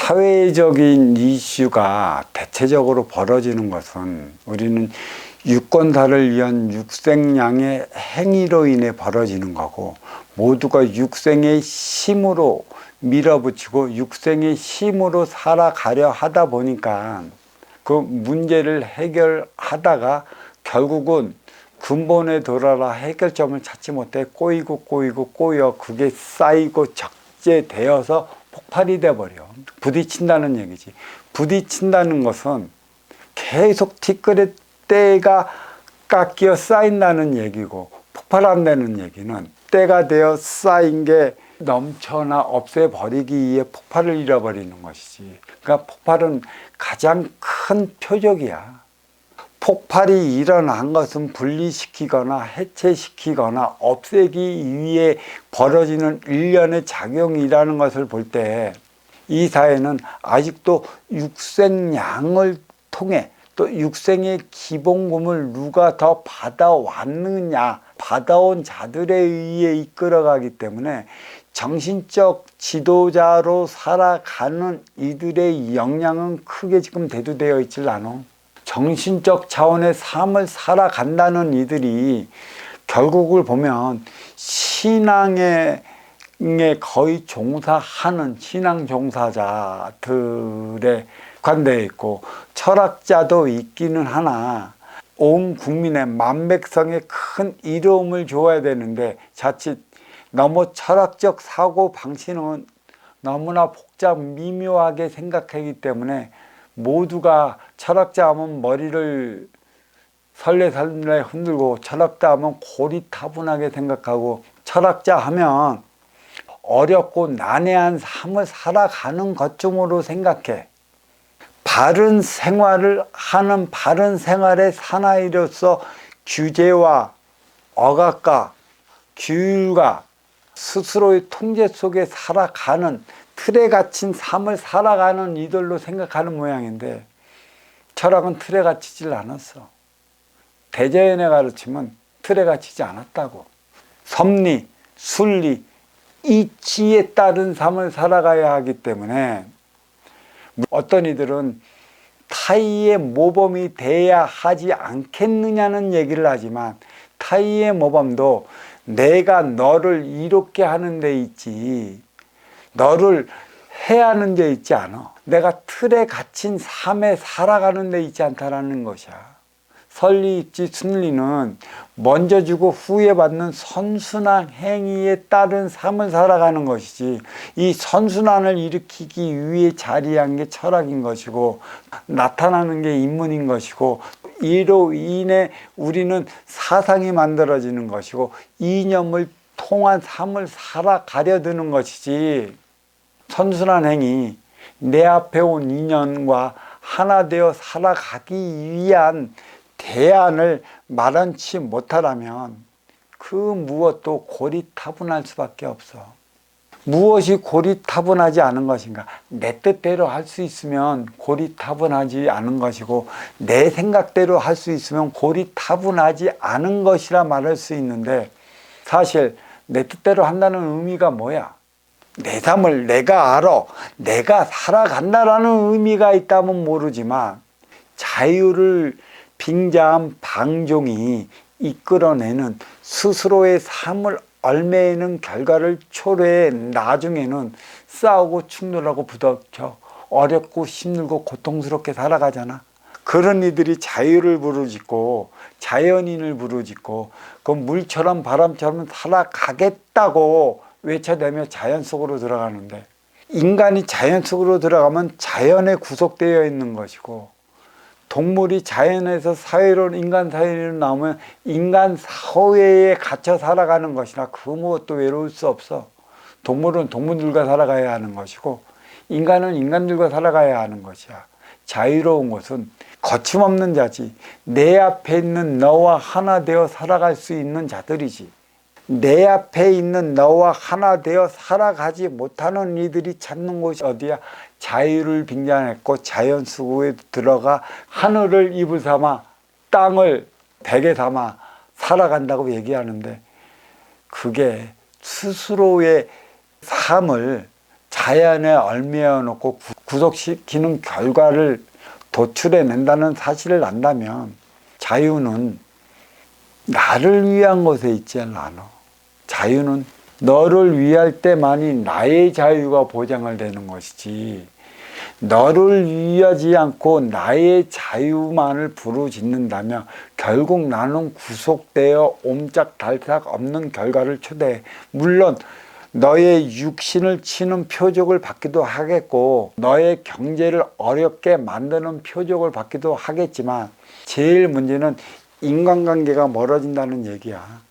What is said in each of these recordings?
사회적인 이슈가 대체적으로 벌어지는 것은 우리는 유권사를 위한 육생양의 행위로 인해 벌어지는 거고, 모두가 육생의 힘으로 밀어붙이고 육생의 힘으로 살아가려 하다 보니까 그 문제를 해결하다가 결국은 근본에 돌아라 해결점을 찾지 못해 꼬여 그게 쌓이고 적재되어서 폭발이 돼버려. 부딪힌다는 얘기지. 부딪힌다는 것은 계속 티끌에때가 깎여 쌓인다는 얘기고, 폭발한다는 얘기는 때가 되어 쌓인 게 넘쳐나 없애버리기 위해 폭발을 잃어버리는 것이지. 그러니까 폭발은 가장 큰 표적이야. 폭발이 일어난 것은 분리시키거나 해체시키거나 없애기 위해 벌어지는 일련의 작용이라는 것을 볼 때 이 사회는 아직도 육생양을 통해 또 육생의 기본금을 누가 더 받아왔느냐, 받아온 자들에 의해 이끌어가기 때문에 정신적 지도자로 살아가는 이들의 역량은 크게 지금 대두되어 있질 않아. 정신적 차원의 삶을 살아간다는 이들이 결국을 보면 신앙에 거의 종사하는 신앙 종사자들에 관되어 있고, 철학자도 있기는 하나 온 국민의 만백성의 큰 이로움을 줘야 되는데 자칫 너무 철학적 사고 방식은 너무나 복잡 미묘하게 생각하기 때문에 모두가 철학자 하면 머리를 설레설레 흔들고, 철학자 하면 고리타분하게 생각하고, 철학자 하면 어렵고 난해한 삶을 살아가는 것쯤으로 생각해. 바른 생활을 하는 바른 생활의 사나이로서 규제와 억압과 규율과 스스로의 통제 속에 살아가는, 틀에 갇힌 삶을 살아가는 이들로 생각하는 모양인데, 철학은 틀에 갇히질 않았어. 대자연의 가르침은 틀에 갇히지 않았다고. 섭리, 순리, 이치에 따른 삶을 살아가야 하기 때문에 어떤 이들은 타의의 모범이 돼야 하지 않겠느냐는 얘기를 하지만, 타의의 모범도 내가 너를 이롭게 하는 데 있지 너를 해하는 데 있지 않아. 내가 틀에 갇힌 삶에 살아가는 데 있지 않다라는 것이야. 선리, 입지, 순리는 먼저 주고 후에 받는 선순환 행위에 따른 삶을 살아가는 것이지, 이 선순환을 일으키기 위해 자리한 게 철학인 것이고 나타나는 게 인문인 것이고, 이로 인해 우리는 사상이 만들어지는 것이고 이념을 통한 삶을 살아가려 드는 것이지, 선순환 행위, 내 앞에 온 인연과 하나 되어 살아가기 위한 대안을 마련치 못하라면 그 무엇도 고리타분할 수밖에 없어. 무엇이 고리타분하지 않은 것인가? 내 뜻대로 할 수 있으면 고리타분하지 않은 것이고, 내 생각대로 할 수 있으면 고리타분하지 않은 것이라 말할 수 있는데, 사실 내 뜻대로 한다는 의미가 뭐야? 내 삶을 내가 알아, 내가 살아간다라는 의미가 있다면 모르지만, 자유를 빙자한 방종이 이끌어내는 스스로의 삶을 얽매이는 결과를 초래해 나중에는 싸우고 충돌하고 부딪혀 어렵고 힘들고 고통스럽게 살아가잖아. 그런 이들이 자유를 부르짖고 자연인을 부르짖고 그 물처럼 바람처럼 살아가겠다고 외쳐대며 자연 속으로 들어가는데, 인간이 자연 속으로 들어가면 자연에 구속되어 있는 것이고, 동물이 자연에서 사회로, 인간 사회로 나오면 인간 사회에 갇혀 살아가는 것이나 그 무엇도 외로울 수 없어. 동물은 동물들과 살아가야 하는 것이고 인간은 인간들과 살아가야 하는 것이야. 자유로운 것은 거침없는 자지, 내 앞에 있는 너와 하나 되어 살아갈 수 있는 자들이지. 내 앞에 있는 너와 하나 되어 살아가지 못하는 이들이 찾는 곳이 어디야? 자유를 빙자했고 자연 속에 들어가 하늘을 이불 삼아 땅을 베개 삼아 살아간다고 얘기하는데, 그게 스스로의 삶을 자연에 얽매여 놓고 구속시키는 결과를 도출해낸다는 사실을 안다면 자유는 나를 위한 것에 있지 않아. 자유는 너를 위할 때만이 나의 자유가 보장을 되는 것이지, 너를 위하지 않고 나의 자유만을 부르짖는다면 결국 나는 구속되어 옴짝달싹 없는 결과를 초래해. 물론 너의 육신을 치는 표적을 받기도 하겠고 너의 경제를 어렵게 만드는 표적을 받기도 하겠지만, 제일 문제는 인간관계가 멀어진다는 얘기야.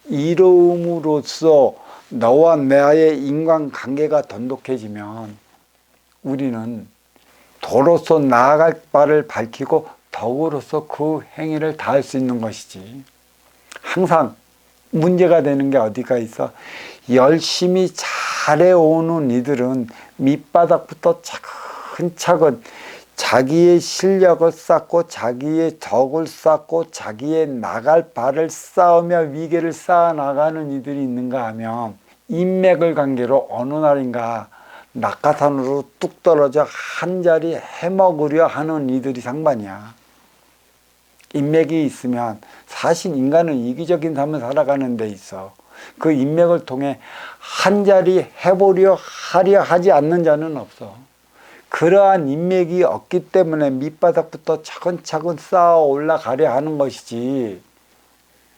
이로움으로써 너와 나의 인간관계가 돈독해지면 우리는 도로서 나아갈 바를 밝히고 덕으로서 그 행위를 다할 수 있는 것이지. 항상 문제가 되는 게 어디가 있어? 열심히 잘해오는 이들은 밑바닥부터 차근차근 자기의 실력을 쌓고 자기의 덕을 쌓고 자기의 나갈 바를 쌓으며 위계를 쌓아나가는 이들이 있는가 하면, 인맥을 관계로 어느 날인가 낙하산으로 뚝 떨어져 한 자리 해먹으려 하는 이들이 상반이야. 인맥이 있으면 사실 인간은 이기적인 삶을 살아가는 데 있어 그 인맥을 통해 한 자리 해보려 하려 하지 않는 자는 없어. 그러한 인맥이 없기 때문에 밑바닥부터 차근차근 쌓아 올라가려 하는 것이지,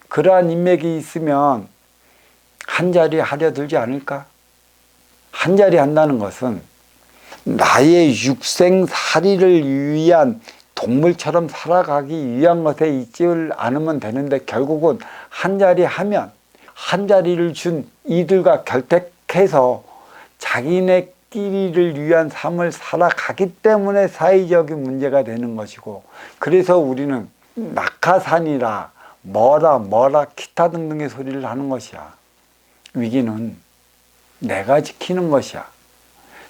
그러한 인맥이 있으면 한 자리 하려 들지 않을까? 한 자리 한다는 것은 나의 육생살이를 위한 동물처럼 살아가기 위한 것에 있지 않으면 되는데, 결국은 한 자리 하면 한 자리를 준 이들과 결탁해서 자기네끼리를 위한 삶을 살아가기 때문에 사회적인 문제가 되는 것이고, 그래서 우리는 낙하산이라 뭐라 기타 등등의 소리를 하는 것이야. 위기는 내가 지키는 것이야.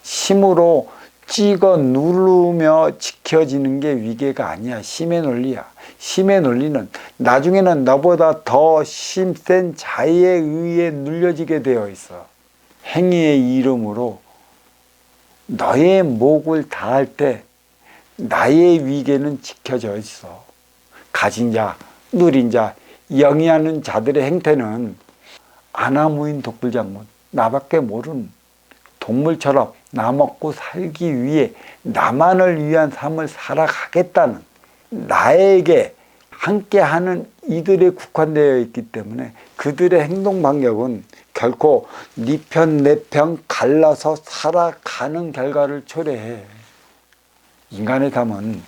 힘으로 찍어 누르며 지켜지는 게 위계가 아니야. 힘의 논리야. 힘의 논리는 나중에는 너보다 더 힘센 자에 의해 눌려지게 되어 있어. 행위의 이름으로 너의 목을 다할 때 나의 위계는 지켜져 있어. 가진 자, 누린 자, 영위하는 자들의 행태는 아나무인 독불장군, 나밖에 모르는 동물처럼 나 먹고 살기 위해 나만을 위한 삶을 살아가겠다는, 나에게 함께하는 이들에 국한되어 있기 때문에 그들의 행동 반격은 결코 네 편 내 편 갈라서 살아가는 결과를 초래해. 인간의 삶은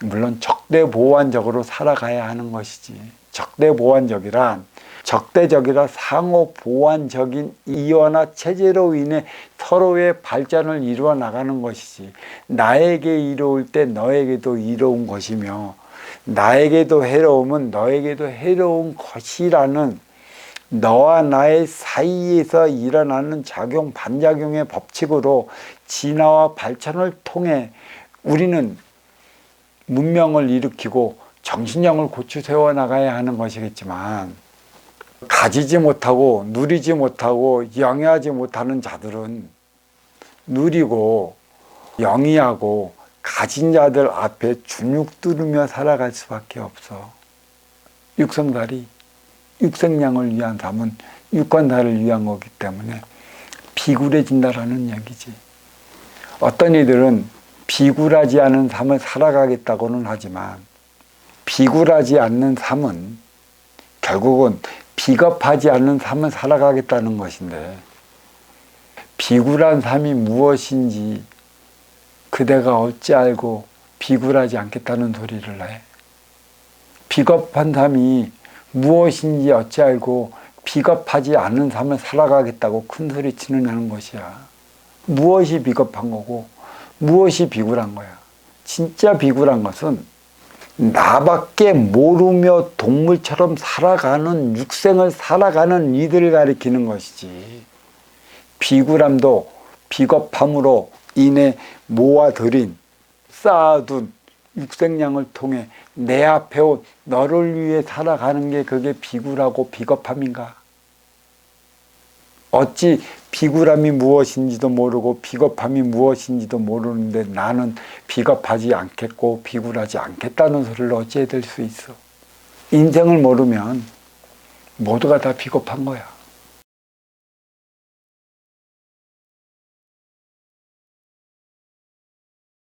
물론 적대보완적으로 살아가야 하는 것이지, 적대보완적이란 적대적이라 상호보완적인 이원화 체제로 인해 서로의 발전을 이루어 나가는 것이지, 나에게 이로울 때 너에게도 이로운 것이며 나에게도 해로우면 너에게도 해로운 것이라는 너와 나의 사이에서 일어나는 작용 반작용의 법칙으로 진화와 발전을 통해 우리는 문명을 일으키고 정신력을 고쳐 세워나가야 하는 것이겠지만, 가지지 못하고 누리지 못하고 영위하지 못하는 자들은 누리고 영위하고 가진 자들 앞에 주눅 들으며 살아갈 수밖에 없어. 육성살이, 육생량을 위한 삶은 육관살을 위한 거기 때문에 비굴해진다라는 얘기지. 어떤 이들은 비굴하지 않은 삶을 살아가겠다고는 하지만, 비굴하지 않는 삶은 결국은 비겁하지 않는 삶을 살아가겠다는 것인데, 비굴한 삶이 무엇인지 그대가 어찌 알고 비굴하지 않겠다는 소리를 해? 비겁한 삶이 무엇인지 어찌 알고 비겁하지 않는 삶을 살아가겠다고 큰 소리 치느냐는 것이야. 무엇이 비겁한 거고 무엇이 비굴한 거야? 진짜 비굴한 것은 나밖에 모르며 동물처럼 살아가는, 육생을 살아가는 이들을 가리키는 것이지, 비굴함도 비겁함으로 인해 모아들인, 쌓아둔 육생량을 통해 내 앞에 온 너를 위해 살아가는 게 그게 비굴하고 비겁함인가? 어찌 비굴함이 무엇인지도 모르고 비겁함이 무엇인지도 모르는데 나는 비겁하지 않겠고 비굴하지 않겠다는 소리를 어찌 해댈 수 있어. 인생을 모르면 모두가 다 비겁한 거야.